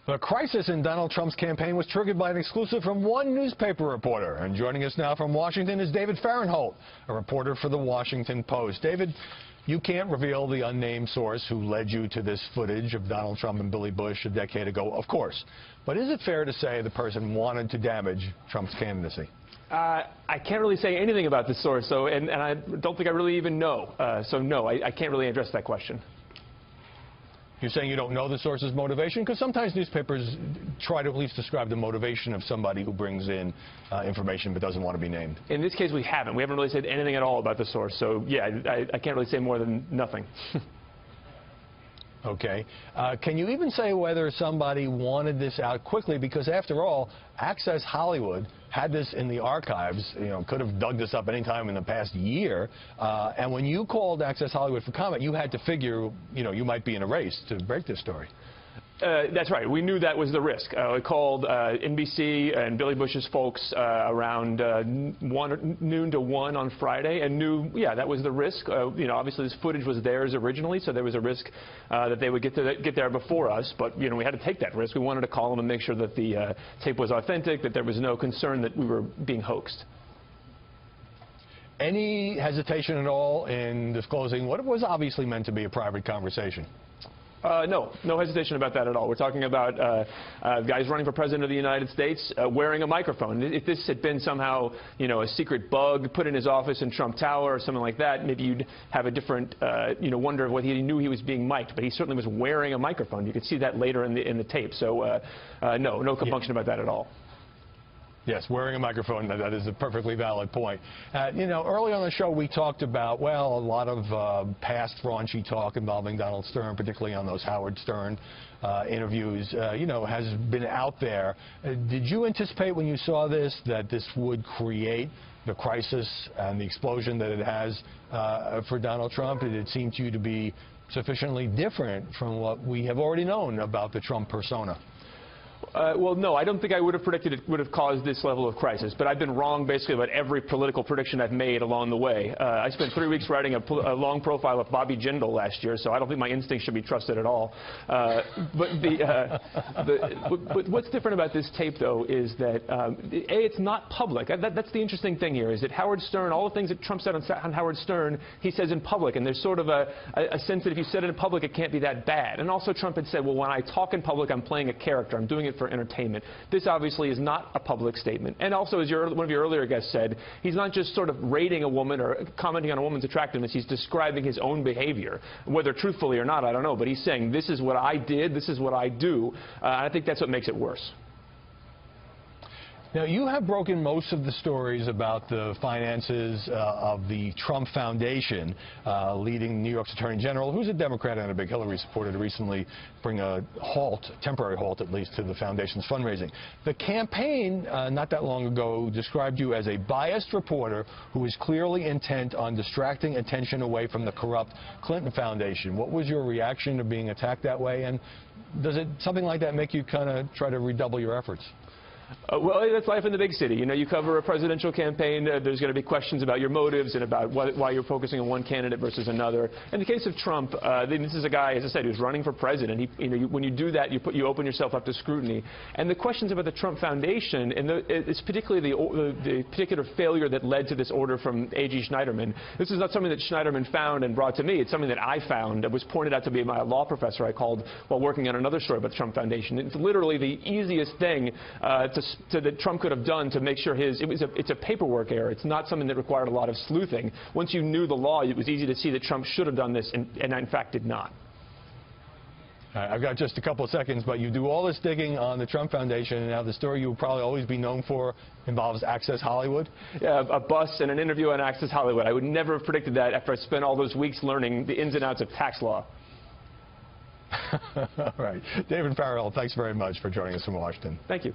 The crisis in Donald Trump's campaign was triggered by an exclusive from one newspaper reporter. And joining us now from Washington is David Fahrenthold, a reporter for The Washington Post. David, you can't reveal the unnamed source who led you to this footage of Donald Trump and Billy Bush a decade ago, of course. But is it fair to say the person wanted to damage Trump's candidacy? I can't really say anything about the source, and I don't think I really even know. So no, I can't really address that question. You're saying you don't know the source's motivation? Because sometimes newspapers try to at least describe the motivation of somebody who brings in information but doesn't want to be named. In this case, we haven't. We haven't really said anything at all about the source. So, yeah, I can't really say more than nothing. Okay. Can you even say whether somebody wanted this out quickly? Because after all, Access Hollywood had this in the archives, could have dug this up any time in the past year. And when you called Access Hollywood for comment, you had to figure, you might be in a race to break this story. That's right. We knew that was the risk. I called NBC and Billy Bush's folks around noon to 1 on Friday and knew, yeah, that was the risk. Obviously this footage was theirs originally, so there was a risk that they would get there before us. But, we had to take that risk. We wanted to call them and make sure that the tape was authentic, that there was no concern that we were being hoaxed. Any hesitation at all in disclosing what was obviously meant to be a private conversation? No hesitation about that at all. We're talking about guys running for president of the United States wearing a microphone. If this had been somehow, a secret bug put in his office in Trump Tower or something like that, maybe you'd have a different, wonder of whether he knew he was being mic'd. But he certainly was wearing a microphone. You could see that later in the tape. So, no compunction about that at all. Yes, wearing a microphone, that is a perfectly valid point. Early on the show we talked about, a lot of past raunchy talk involving Donald Stern, particularly on those Howard Stern interviews, has been out there. Did you anticipate when you saw this that this would create the crisis and the explosion that it has for Donald Trump? Did it seem to you to be sufficiently different from what we have already known about the Trump persona? Well, no, I don't think I would have predicted it would have caused this level of crisis. But I've been wrong basically about every political prediction I've made along the way. I spent 3 weeks writing a long profile of Bobby Jindal last year, so I don't think my instincts should be trusted at all. But what's different about this tape, though, is that, it's not public. That's the interesting thing here, is that Howard Stern, all the things that Trump said on Howard Stern, he says in public. And there's sort of a sense that if you said it in public, it can't be that bad. And also Trump had said, well, when I talk in public, I'm playing a character. I'm doing it for entertainment. This obviously is not a public statement. And also, as one of your earlier guests said, he's not just sort of rating a woman or commenting on a woman's attractiveness. He's describing his own behavior. Whether truthfully or not, I don't know. But he's saying, this is what I did, this is what I do. And I think that's what makes it worse. Now, you have broken most of the stories about the finances of the Trump Foundation, leading New York's Attorney General, who's a Democrat and a big Hillary supporter, to recently bring a temporary halt at least, to the foundation's fundraising. The campaign, not that long ago, described you as a biased reporter who is clearly intent on distracting attention away from the corrupt Clinton Foundation. What was your reaction to being attacked that way? And does something like that make you kind of try to redouble your efforts? Well, that's life in the big city. You cover a presidential campaign, there's going to be questions about your motives and about why you're focusing on one candidate versus another. In the case of Trump, this is a guy, as I said, who's running for president. When you do that, you open yourself up to scrutiny. And the questions about the Trump Foundation, and it's particularly the particular failure that led to this order from A.G. Schneiderman. This is not something that Schneiderman found and brought to me. It's something that I found that was pointed out to me by a law professor I called while working on another story about the Trump Foundation. It's literally the easiest thing that Trump could have done to make sure it's a paperwork error. It's not something that required a lot of sleuthing. Once you knew the law, it was easy to see that Trump should have done this and in fact did not. I've got just a couple of seconds, but you do all this digging on the Trump Foundation, and now the story you will probably always be known for involves Access Hollywood. Yeah, a bus and an interview on Access Hollywood. I would never have predicted that after I spent all those weeks learning the ins and outs of tax law. All right. David Fahrenthold, thanks very much for joining us from Washington. Thank you.